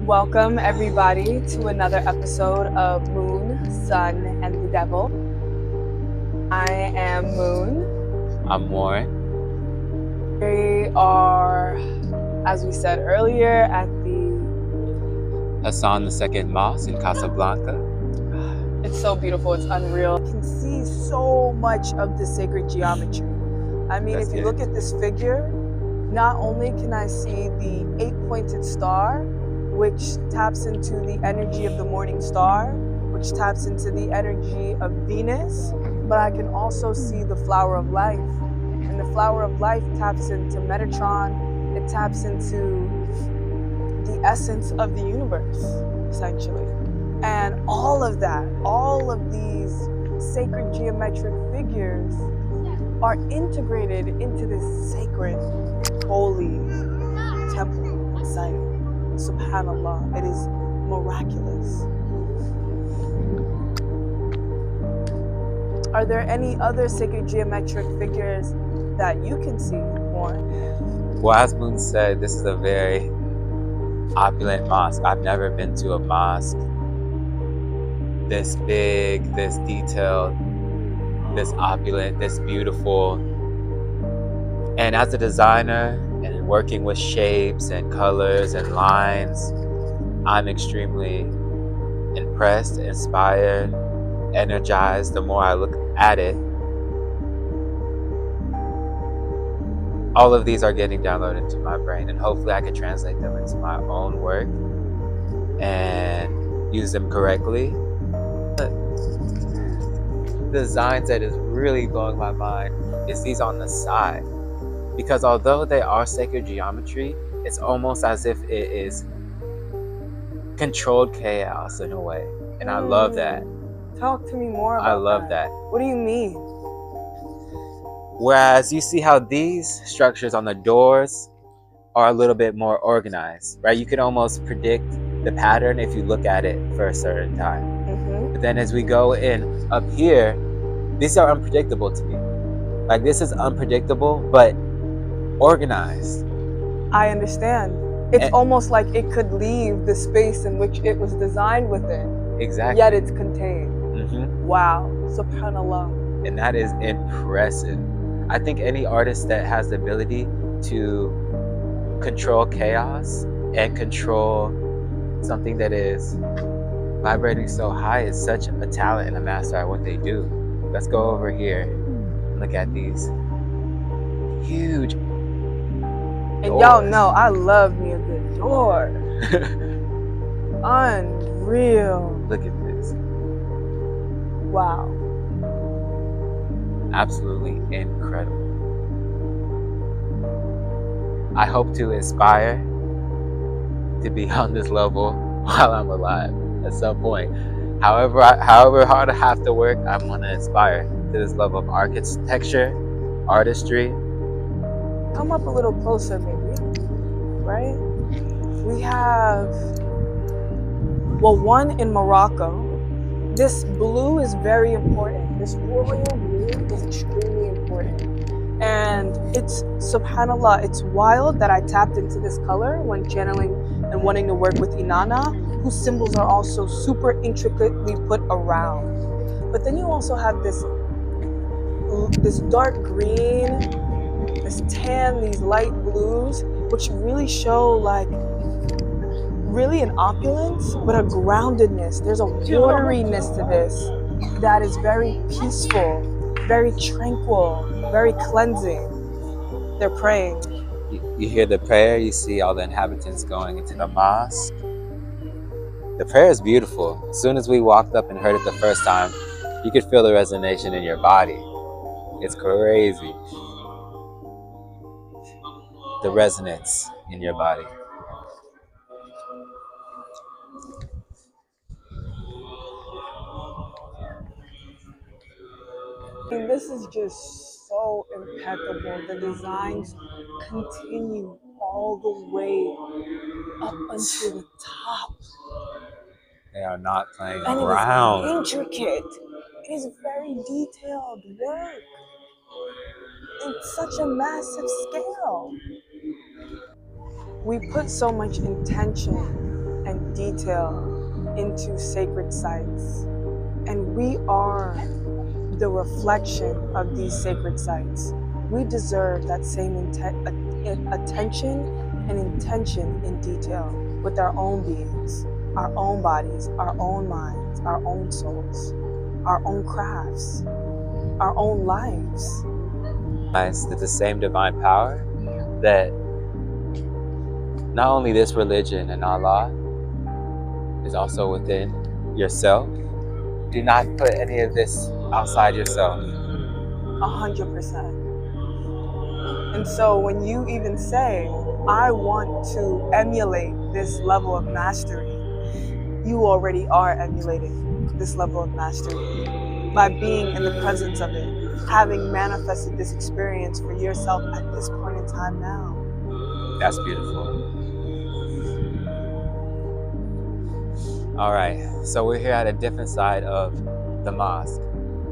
Welcome, everybody, to another episode of Moon, Sun, and the Devil. I am Moon. I'm Warren. We are, as we said earlier, at the Hassan II Mosque in Casablanca. It's so beautiful, it's unreal. You can see so much of the sacred geometry. I mean, if you look at this figure, not only can I see the 8-pointed star, which taps into the energy of the morning star, which taps into the energy of Venus, but I can also see the flower of life. And the flower of life taps into Metatron, it taps into the essence of the universe, essentially. And all of that, all of these sacred geometric figures are integrated into this sacred, holy temple site. Subhanallah, it is miraculous. Are there any other sacred geometric figures that you can see, Warren? Well, as Moon said, this is a very opulent mosque. I've never been to a mosque this big, this detailed, this opulent, this beautiful. And as a designer and working with shapes and colors and lines, I'm extremely impressed, inspired, energized the more I look at it. All of these are getting downloaded into my brain, and hopefully I can translate them into my own work and use them correctly. The designs that is really blowing my mind is these on the side, because although they are sacred geometry, it's almost as if it is controlled chaos in a way, and I love that. Talk to me more about I love that. What do you mean? Whereas you see how these structures on the doors are a little bit more organized, right? You can almost predict the pattern if you look at it for a certain time. But then as we go in up here, these are unpredictable to me. Like, this is unpredictable, but organized. I understand. It's almost like it could leave the space in which it was designed within. Exactly. Yet it's contained. Wow. Subhanallah. And that is impressive. I think any artist that has the ability to control chaos and control something that is vibrating so high is such a talent and a master at what they do. Let's go over here and look at these huge and doors. Y'all know I love me a good door. Unreal. Look at this. Wow. Absolutely incredible. I hope to inspire to be on this level while I'm alive at some point. However hard I have to work, I want to inspire to this level of architecture, artistry. Come up a little closer, maybe, right? We have, well, one in Morocco. This blue is very important. This royal blue is extremely important. And it's, subhanAllah, it's wild that I tapped into this color when channeling and wanting to work with Inanna, whose symbols are also super intricately put around. But then you also have this dark green, this tan, these light blues, which really show like really an opulence, but a groundedness. There's a wateriness to this that is very peaceful, very tranquil, very cleansing. They're praying. You hear the prayer, you see all the inhabitants going into the mosque. The prayer is beautiful. As soon as we walked up and heard it the first time, you could feel the resonation in your body. It's crazy. The resonance in your body. I mean, this is just so impeccable. The designs continue all the way up until the top. They are not playing and around. It is intricate. It is very detailed work in such a massive scale. We put so much intention and detail into sacred sites. And we are the reflection of these sacred sites. We deserve that same attention and intention in detail with our own beings, our own bodies, our own minds, our own souls, our own crafts, our own lives. That the same divine power that not only this religion and Allah is also within yourself. Do not put any of this outside yourself. 100%. And so when you even say, I want to emulate this level of mastery, you already are emulating this level of mastery by being in the presence of it, having manifested this experience for yourself at this point in time now. That's beautiful. All right, so we're here at a different side of the mosque.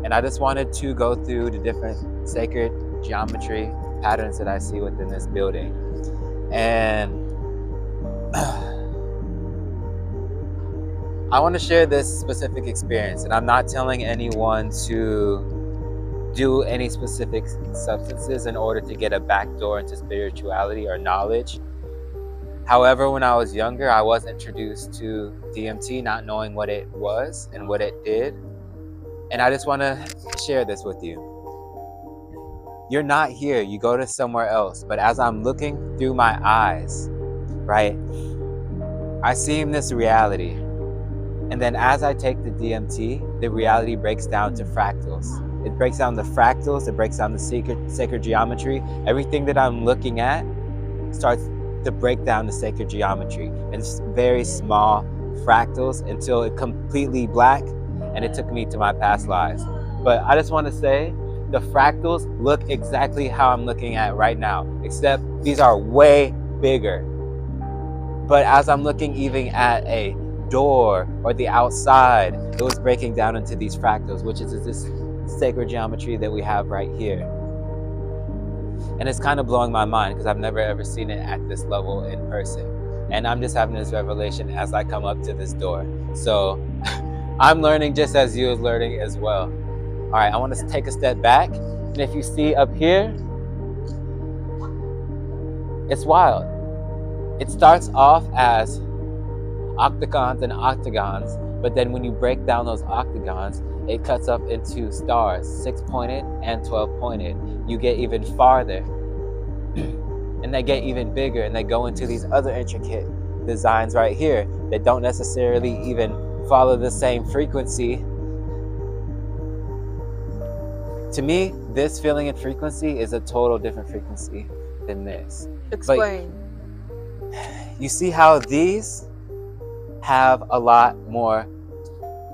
And I just wanted to go through the different sacred geometry patterns that I see within this building. And I want to share this specific experience, and I'm not telling anyone to do any specific substances in order to get a backdoor into spirituality or knowledge. However, when I was younger, I was introduced to DMT, not knowing what it was and what it did. And I just want to share this with you. You're not here, you go to somewhere else. But as I'm looking through my eyes, right, I see in this reality. And then as I take the DMT, the reality breaks down to fractals. It breaks down the fractals, it breaks down the sacred geometry. Everything that I'm looking at starts to break down the sacred geometry. And it's very small fractals until it completely black, and it took me to my past lives. But I just want to say, the fractals look exactly how I'm looking at right now, except these are way bigger. But as I'm looking even at a door or the outside, it was breaking down into these fractals, which is this sacred geometry that we have right here. And it's kind of blowing my mind because I've never ever seen it at this level in person. And I'm just having this revelation as I come up to this door. So I'm learning just as you are learning as well. All right, I want to take a step back. And if you see up here, it's wild. It starts off as octagons and octagons, but then when you break down those octagons, it cuts up into stars, 6-pointed and 12-pointed. You get even farther, and they get even bigger, and they go into these other intricate designs right here that don't necessarily even follow the same frequency. To me, this feeling and frequency is a total different frequency than this. Explain. But you see how these have a lot more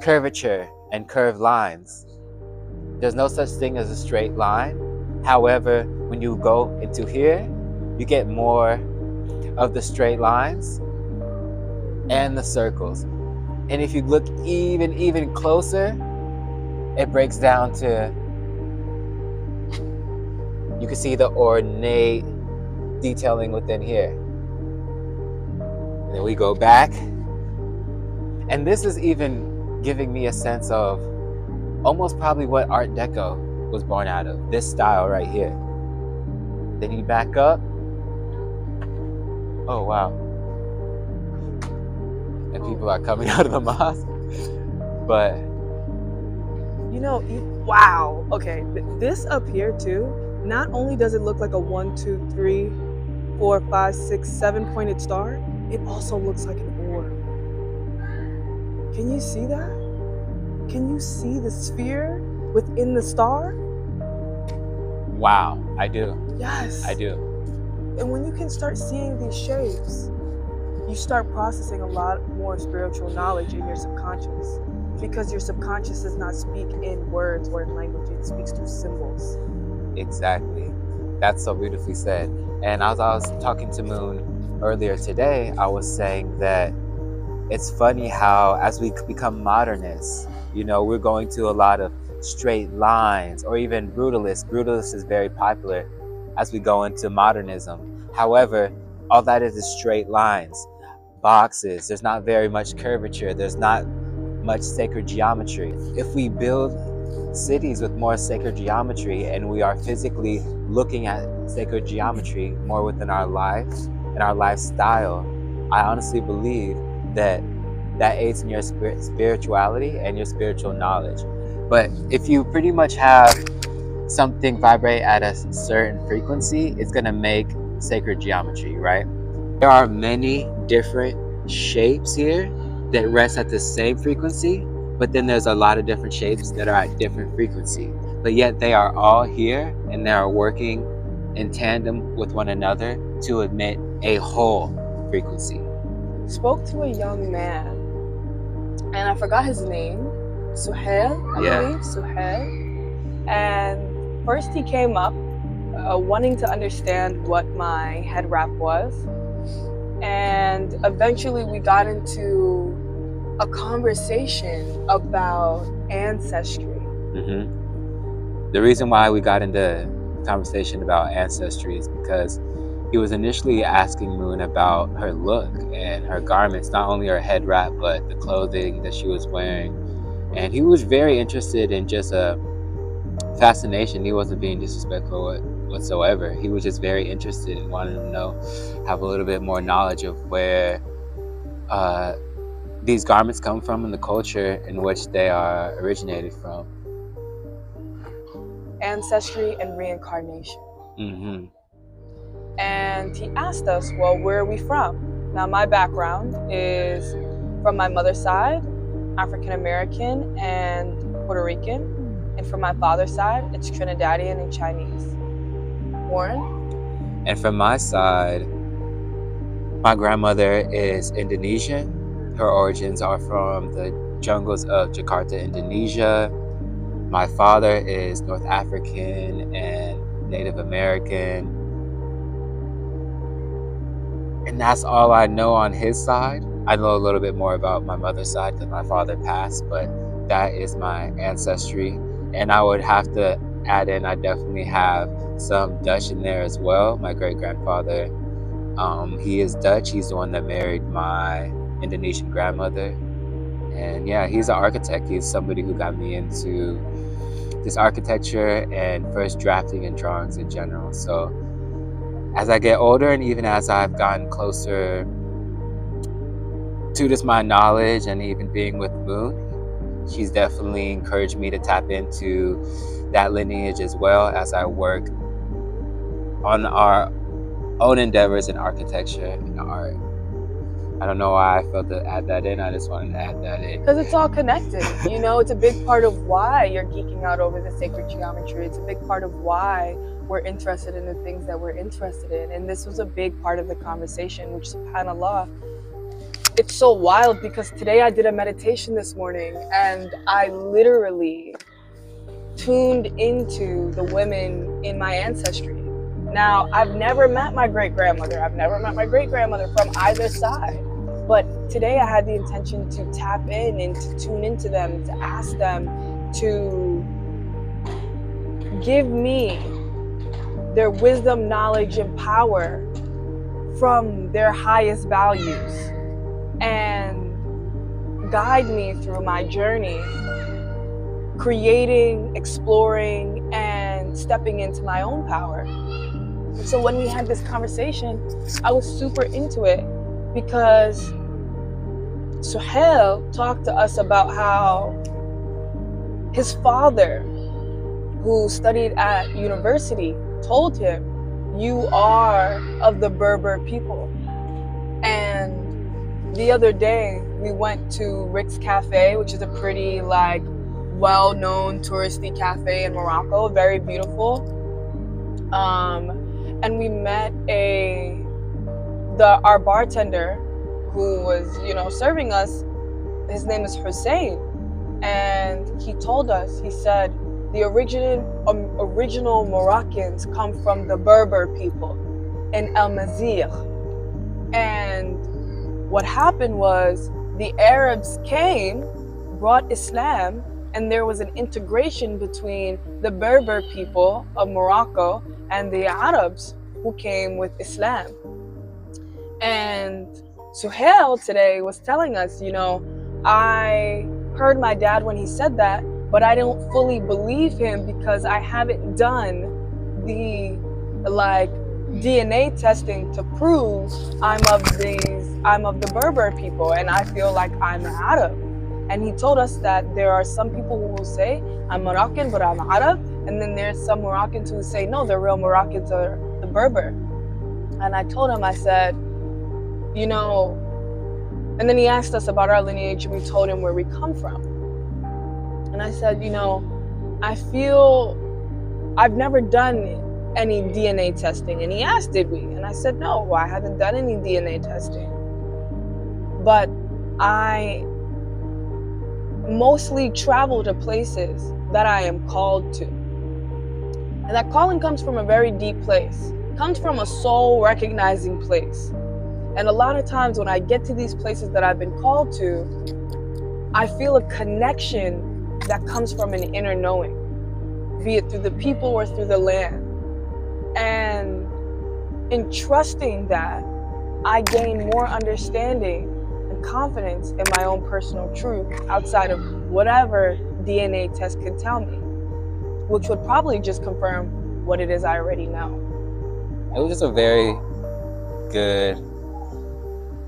curvature and curved lines. There's no such thing as a straight line. However, when you go into here, you get more of the straight lines and the circles. And if you look even closer, it breaks down to, you can see the ornate detailing within here. And then we go back. And this is even giving me a sense of almost probably what Art Deco was born out of, this style right here. Then you back up. Oh, wow. And people are coming out of the mosque. But, you know, wow. Okay, this up here too, not only does it look like a 1, 2, 3, 4, 5, 6, 7-pointed star, it also looks like an orb. Can you see that? Can you see the sphere within the star? wow, I do. Yes. I do. And when you can start seeing these shapes, you start processing a lot more spiritual knowledge in your subconscious, because your subconscious does not speak in words or in language, it speaks through symbols. Exactly. That's so beautifully said. And as I was talking to Moon earlier today, I was saying that it's funny how as we become modernists, you know, we're going to a lot of straight lines, or even brutalist. Brutalist is very popular as we go into modernism. However, all that is straight lines. boxes. There's not very much curvature. There's not much sacred geometry. If we build cities with more sacred geometry and we are physically looking at sacred geometry more within our lives and our lifestyle, I honestly believe that aids in your spirituality and your spiritual knowledge. But if you pretty much have something vibrate at a certain frequency, it's going to make sacred geometry, right? There are many different shapes here that rest at the same frequency, but then there's a lot of different shapes that are at different frequency. But yet they are all here and they are working in tandem with one another to emit a whole frequency. Spoke to a young man, and I forgot his name, Suhail, I believe, Suhail. And first he came up wanting to understand what my head wrap was. And eventually we got into a conversation about ancestry. The reason why we got into conversation about ancestry is because he was initially asking Moon about her look and her garments, not only her head wrap, but the clothing that she was wearing. And he was very interested in just a fascination. He wasn't being disrespectful whatsoever. He was just very interested and wanted to know, have a little bit more knowledge of where these garments come from and the culture in which they are originated from. Ancestry and reincarnation. And he asked us, well, where are we from? Now, my background is from my mother's side, African American and Puerto Rican. And from my father's side, it's Trinidadian and Chinese. Warren? And from my side, my grandmother is Indonesian. Her origins are from the jungles of Jakarta, Indonesia. My father is North African and Native American. And that's all I know on his side. I know a little bit more about my mother's side because my father passed, but that is my ancestry. And I would have to add in, I definitely have some Dutch in there as well. My great-grandfather, he is Dutch. He's the one that married my Indonesian grandmother. And yeah, he's an architect. He's somebody who got me into this architecture and first drafting and drawings in general. So as I get older and even as I've gotten closer to just my knowledge and even being with Moon, she's definitely encouraged me to tap into that lineage as well as I work on our own endeavors in architecture and art. I don't know why I felt to add that in. I just wanted to add that in. Because it's all connected. You know, it's a big part of why you're geeking out over the sacred geometry. It's a big part of why we're interested in the things that we're interested in. And this was a big part of the conversation, which, subhanAllah, it's so wild because today I did a meditation this morning and I literally tuned into the women in my ancestry. Now, I've never met my great-grandmother. I've never met my great-grandmother from either side. But today I had the intention to tap in and to tune into them, to ask them to give me their wisdom, knowledge, and power from their highest values and guide me through my journey, creating, exploring, and stepping into my own power. So when we had this conversation, I was super into it because Suhail talked to us about how his father, who studied at university, told him, you are of the Berber people. And the other day, we went to Rick's Cafe, which is a pretty well-known touristy cafe in Morocco, very beautiful. And we met our bartender who was, serving us. His name is Hussein. And he told us, he said, the original Moroccans come from the Berber people in El Mazir. And what happened was the Arabs came, brought Islam, and there was an integration between the Berber people of Morocco and the Arabs who came with Islam. And Suhail today was telling us, I heard my dad when he said that, but I don't fully believe him because I haven't done the DNA testing to prove I'm of the Berber people, and I feel like I'm Arab. And he told us that there are some people who will say I'm Moroccan but I'm Arab, and then there's some Moroccans who say no, the real Moroccans are the Berber. And I told him, I said, and then he asked us about our lineage, and we told him where we come from. And I said, I feel I've never done any DNA testing. And he asked, did we? And I said, no, I haven't done any DNA testing. But I mostly travel to places that I am called to. And that calling comes from a very deep place. It comes from a soul recognizing place. And a lot of times when I get to these places that I've been called to, I feel a connection that comes from an inner knowing, be it through the people or through the land. And in trusting that, I gain more understanding and confidence in my own personal truth outside of whatever DNA test could tell me, which would probably just confirm what it is I already know. It was just a very good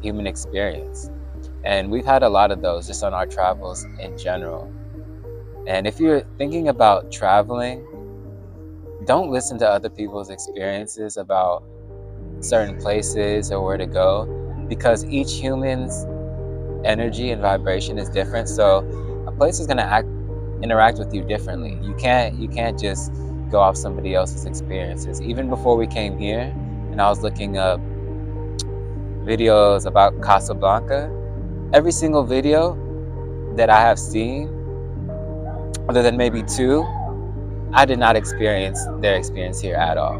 human experience. And we've had a lot of those just on our travels in general. And if you're thinking about traveling, don't listen to other people's experiences about certain places or where to go, because each human's energy and vibration is different. So a place is going to interact with you differently. You can't just go off somebody else's experiences. Even before we came here, and I was looking up videos about Casablanca, every single video that I have seen, other than maybe 2, I did not experience their experience here at all.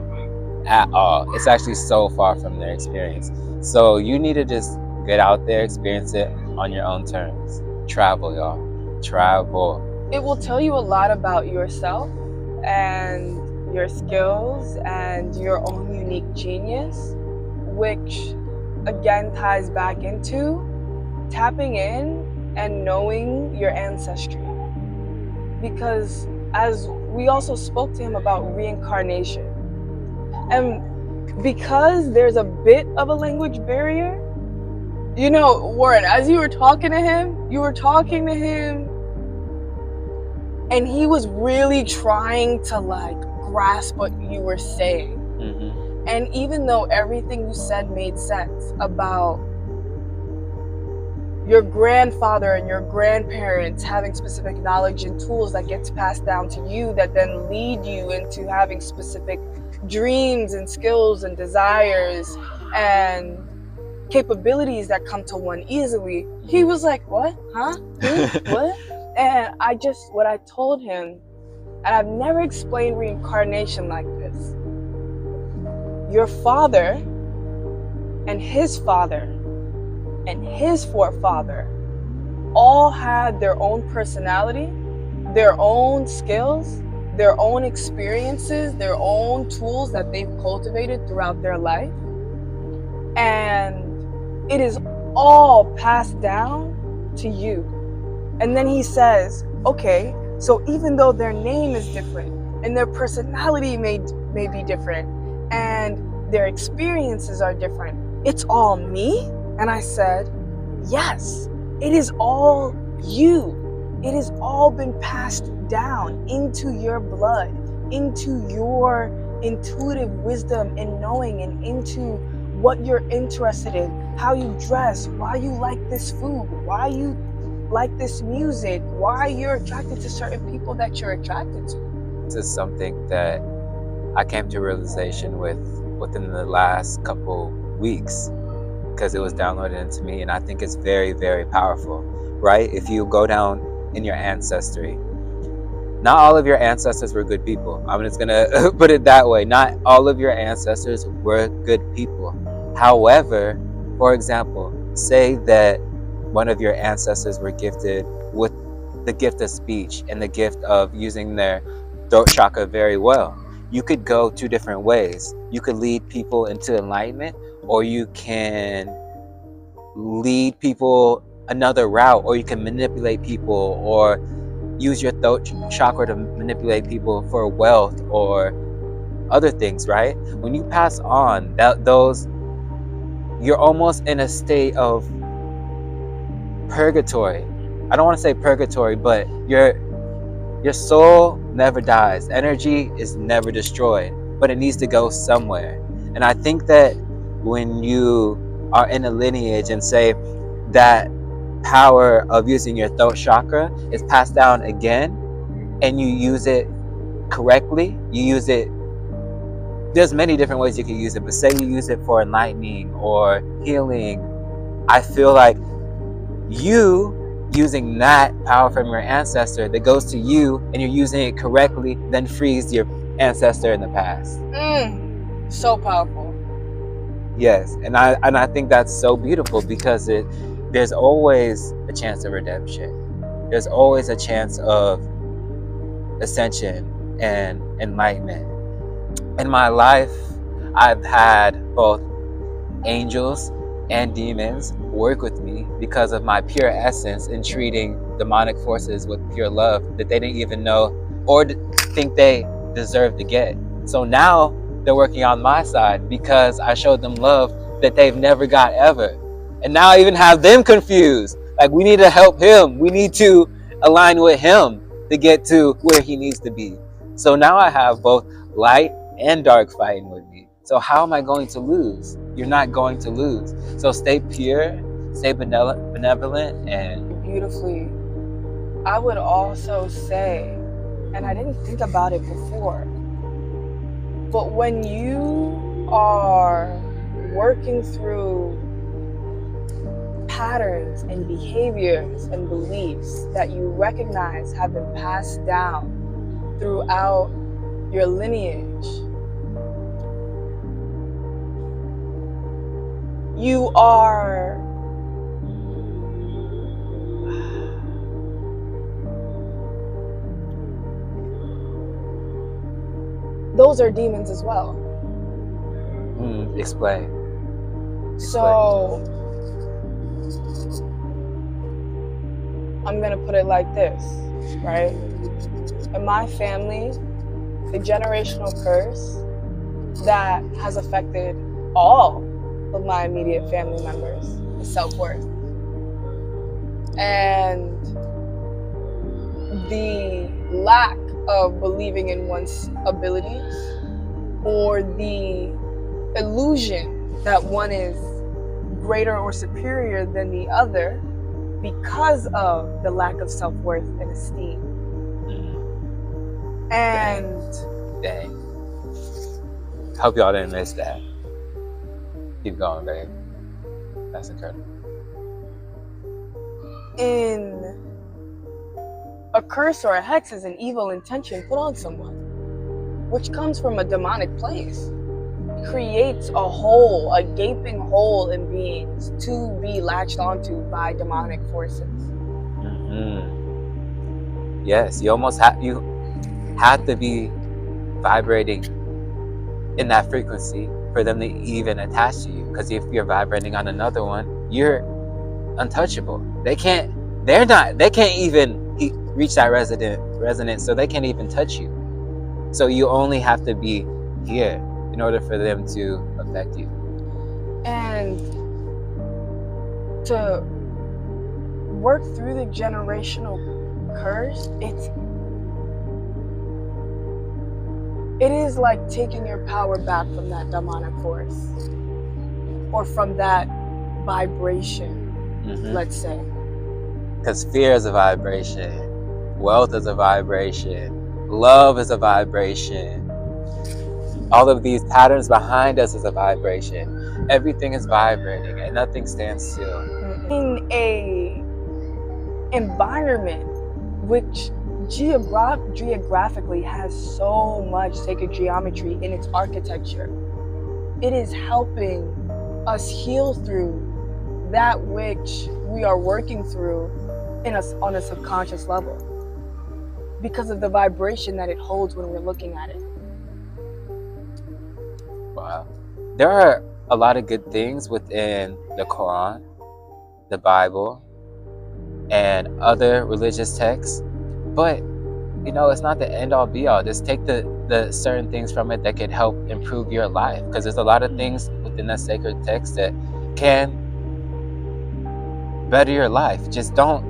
At all. It's actually so far from their experience. So you need to just get out there, experience it on your own terms. Travel, y'all. Travel. It will tell you a lot about yourself and your skills and your own unique genius, which again ties back into tapping in and knowing your ancestry. Because as we also spoke to him about reincarnation, and because there's a bit of a language barrier, Warren, as you were talking to him, and he was really trying to grasp what you were saying. Mm-hmm. And even though everything you said made sense about your grandfather and your grandparents having specific knowledge and tools that gets passed down to you that then lead you into having specific dreams and skills and desires and capabilities that come to one easily, he was like, what? Huh? What? And what I told him, and I've never explained reincarnation like this. Your father and his father and his forefather all had their own personality, their own skills, their own experiences, their own tools that they've cultivated throughout their life. And it is all passed down to you. And then he says, okay, so even though their name is different and their personality may be different and their experiences are different, it's all me? And I said, yes, it is all you. It has all been passed down into your blood, into your intuitive wisdom and knowing, and into what you're interested in, how you dress, why you like this food, why you like this music, why you're attracted to certain people that you're attracted to. This is something that I came to realization within the last couple weeks, because it was downloaded into me, and I think it's very, very powerful, right? If you go down in your ancestry, not all of your ancestors were good people. I'm just gonna put it that way. Not all of your ancestors were good people. However, for example, say that one of your ancestors were gifted with the gift of speech and the gift of using their throat chakra very well. You could go 2 different ways. You could lead people into enlightenment, or you can lead people another route, or you can manipulate people, or use your throat chakra to manipulate people for wealth or other things, right? When you pass on those, you're almost in a state of purgatory. I don't want to say purgatory, but your soul never dies. Energy is never destroyed, but it needs to go somewhere. And I think that when you are in a lineage and say that power of using your throat chakra is passed down again, and you use it correctly, you use it, there's many different ways you can use it, but say you use it for enlightening or healing, I feel like you using that power from your ancestor that goes to you, and you're using it correctly, then frees your ancestor in the past. So powerful. Yes, and I think that's so beautiful, because there's always a chance of redemption. There's always a chance of ascension and enlightenment. In my life, I've had both angels and demons work with me because of my pure essence in treating demonic forces with pure love that they didn't even know or think they deserve to get. So now they're working on my side because I showed them love that they've never got ever. And now I even have them confused. Like, we need to help him. We need to align with him to get to where he needs to be. So now I have both light and dark fighting with me. So how am I going to lose? You're not going to lose. So stay pure, stay benevolent, and beautifully. I would also say, and I didn't think about it before, but when you are working through patterns and behaviors and beliefs that you recognize have been passed down throughout your lineage, you are those are demons as well. Explain. So I'm gonna put it like this, right? In my family, the generational curse that has affected all of my immediate family members is self-worth. And the lack of believing in one's abilities, or the illusion that one is greater or superior than the other because of the lack of self-worth and esteem. And dang. Hope y'all didn't miss that. Keep going, babe. That's incredible. In a curse or a hex is an evil intention put on someone, which comes from a demonic place. Creates a hole, a gaping hole in beings to be latched onto by demonic forces. Yes, you almost have to be vibrating in that frequency for them to even attach to you. Because if you're vibrating on another one, you're untouchable. They can't even reach that resonance, so they can't even touch you. So you only have to be here in order for them to affect you. And to work through the generational curse, it is like taking your power back from that demonic force, or from that vibration, let's say. Because fear is a vibration, wealth is a vibration, love is a vibration. All of these patterns behind us is a vibration. Everything is vibrating and nothing stands still. In a environment which geographically has so much sacred geometry in its architecture, it is helping us heal through that which we are working through on a subconscious level, because of the vibration that it holds when we're looking at it. Wow. There are a lot of good things within the Quran, the Bible and other religious texts, but it's not the end all be all. Just take the certain things from it that could help improve your life, because there's a lot of things within that sacred text that can better your life. Just don't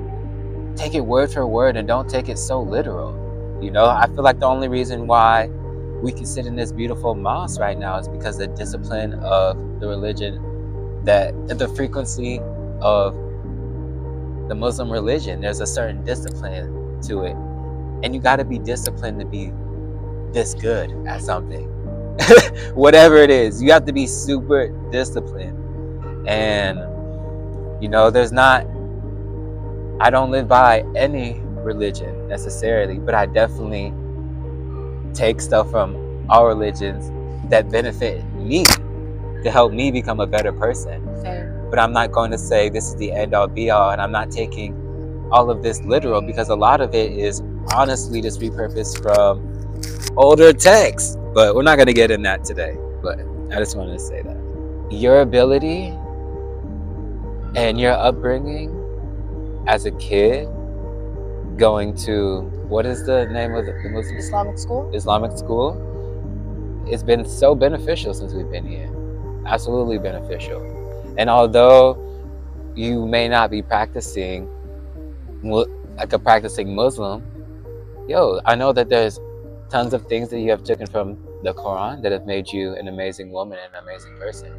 take it word for word, and don't take it so literal. I feel like the only reason why we can sit in this beautiful mosque right now is because the discipline of the religion, that the frequency of the Muslim religion. There's a certain discipline to it, and you got to be disciplined to be this good at something. Whatever it is, you have to be super disciplined. And I don't live by any religion necessarily, but I definitely take stuff from all religions that benefit me to help me become a better person. But I'm not going to say this is the end all be all, and I'm not taking all of this literal, because a lot of it is honestly just repurposed from older texts. But we're not going to get in that today. But I just wanted to say that your ability and your upbringing as a kid, going to, what is the name of the Muslim? Islamic school. It's been so beneficial since we've been here. Absolutely beneficial. And although you may not be practicing like a practicing Muslim, I know that there's tons of things that you have taken from the Quran that have made you an amazing woman and an amazing person.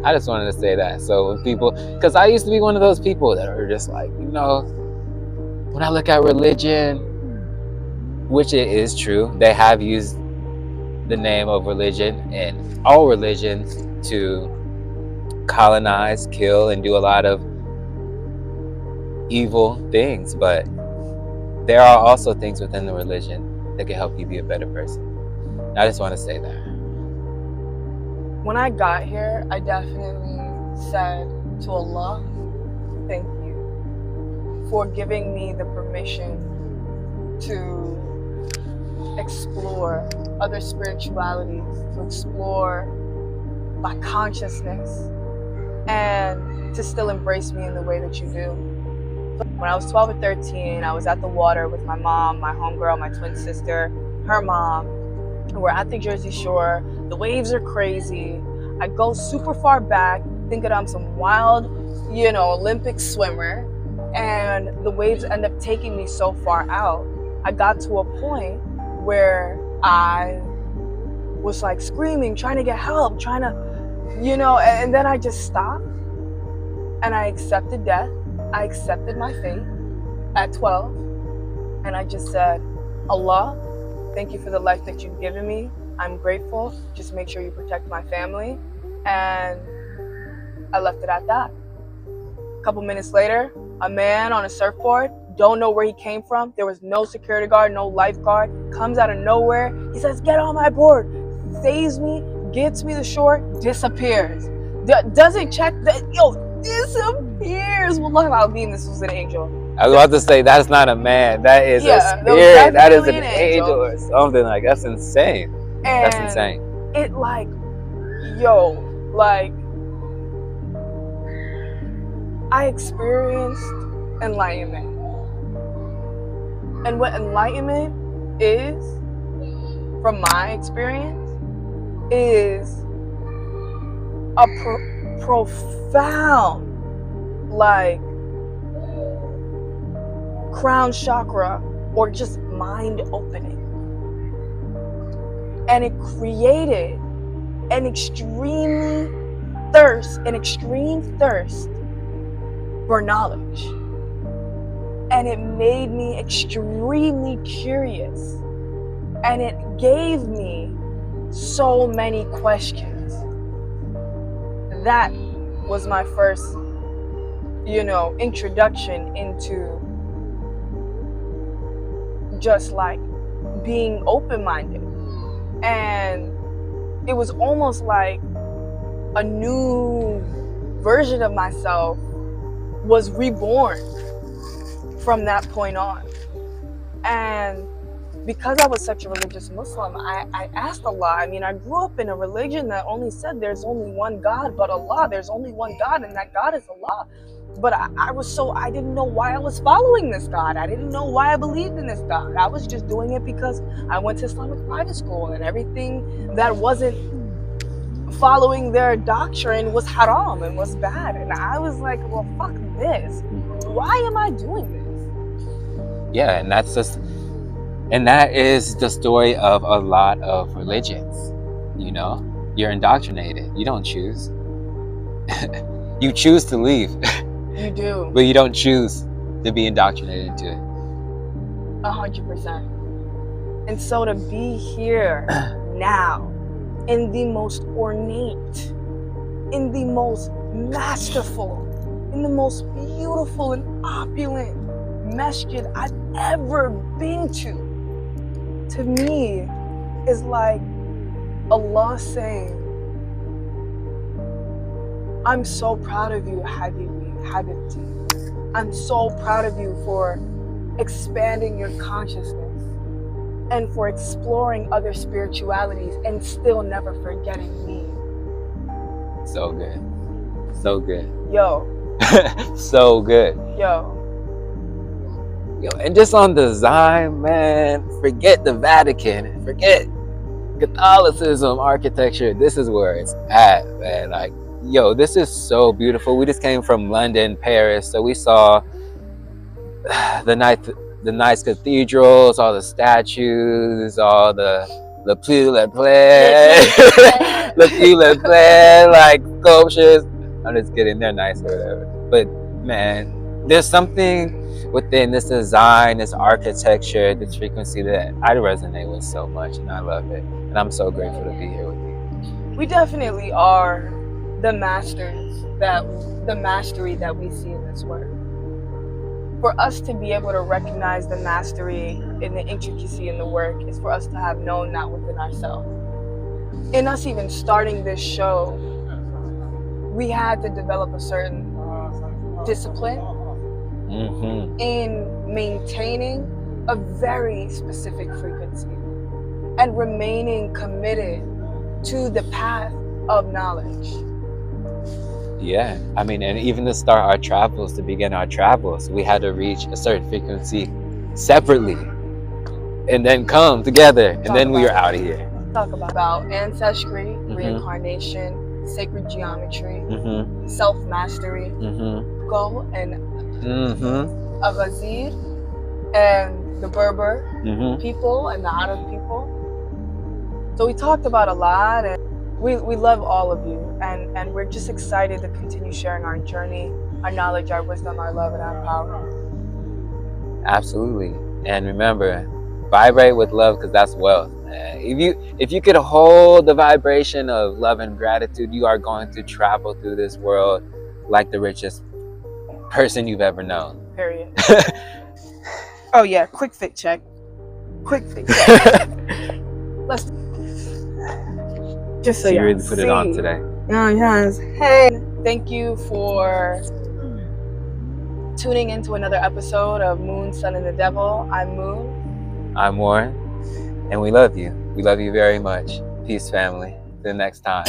I just wanted to say that. So when people, because I used to be one of those people that are just like, when I look at religion, which it is true, they have used the name of religion and all religions to colonize, kill, and do a lot of evil things. But there are also things within the religion that can help you be a better person. I just want to say that. When I got here, I definitely said to Allah, thank you for giving me the permission to explore other spiritualities, to explore my consciousness, and to still embrace me in the way that you do. When I was 12 or 13, I was at the water with my mom, my homegirl, my twin sister, her mom. We're at the Jersey Shore. The waves are crazy. I go super far back, think that I'm some wild, Olympic swimmer, and the waves end up taking me so far out. I got to a point where I was like screaming, trying to get help, and then I just stopped and I accepted death. I accepted my fate at 12, and I just said, Allah, thank you for the life that you've given me. I'm grateful. Just make sure you protect my family. And I left it at that. A couple minutes later, a man on a surfboard, don't know where he came from. There was no security guard, no lifeguard. Comes out of nowhere. He says, get on my board. Saves me, gets me to shore, disappears. Doesn't check that, disappears. Wallahi al-Azim, this was an angel. I was about to say, that's not a man. That is a spirit. That is an angel or something. Like, that's insane. And that's insane. It I experienced enlightenment. And what enlightenment is, from my experience, is a profound, crown chakra, or just mind opening. And it created an extreme thirst for knowledge. And it made me extremely curious. And it gave me so many questions. That was my first, introduction into just being open-minded. And it was almost like a new version of myself was reborn from that point on. And because I was such a religious Muslim, I asked Allah. I mean, I grew up in a religion that only said there's only one God but Allah. There's only one God, and that God is Allah. But I didn't know why I was following this God. I didn't know why I believed in this God. I was just doing it because I went to Islamic private school, and everything that wasn't following their doctrine was haram and was bad. And I was like, well, fuck this. Why am I doing this? Yeah, and that is the story of a lot of religions. You know, you're indoctrinated. You don't choose. You choose to leave. You do. But you don't choose to be indoctrinated into it. 100%. And so to be here now, in the most ornate, in the most masterful, in the most beautiful and opulent masjid I've ever been to me is like Allah saying, I'm so proud of you, Habibti. I'm so proud of you for expanding your consciousness and for exploring other spiritualities and still never forgetting me. So good. So good. Yo. So good. Yo, and just on design, man, forget the Vatican, forget Catholicism, architecture. This is where it's at, man. Like, yo, this is so beautiful. We just came from London, Paris, so we saw the nice cathedrals, all the statues, all the Le Play, like sculptures. I'm just kidding, they're nice or whatever. But man, there's something within this design, this architecture, this frequency that I resonate with so much, and I love it. And I'm so grateful to be here with you. We definitely are the mastery that we see in this work. For us to be able to recognize the mastery in the intricacy in the work is for us to have known that within ourselves. In us even starting this show, we had to develop a certain discipline in maintaining a very specific frequency and remaining committed to the path of knowledge. Yeah, I mean, and even to start our travels, to begin our travels, we had to reach a certain frequency separately and then come together, and then we were out of here. Talk about ancestry, reincarnation, sacred geometry, self-mastery, go and Aghazir and the Berber people and the Arab people. So we talked about a lot, and we love all of you, and we're just excited to continue sharing our journey, our knowledge, our wisdom, our love, and our power. Absolutely. And remember, vibrate with love, because that's wealth. If you could hold the vibration of love and gratitude, you are going to travel through this world like the richest person you've ever known. Period. Oh yeah, quick fit check. Let's just so you really put it on today. Oh yes. Hey, thank you for tuning into another episode of Moon, Sun, and the Devil. I'm Moon. I'm Warren, and we love you. We love you very much. Peace, family. Till next time.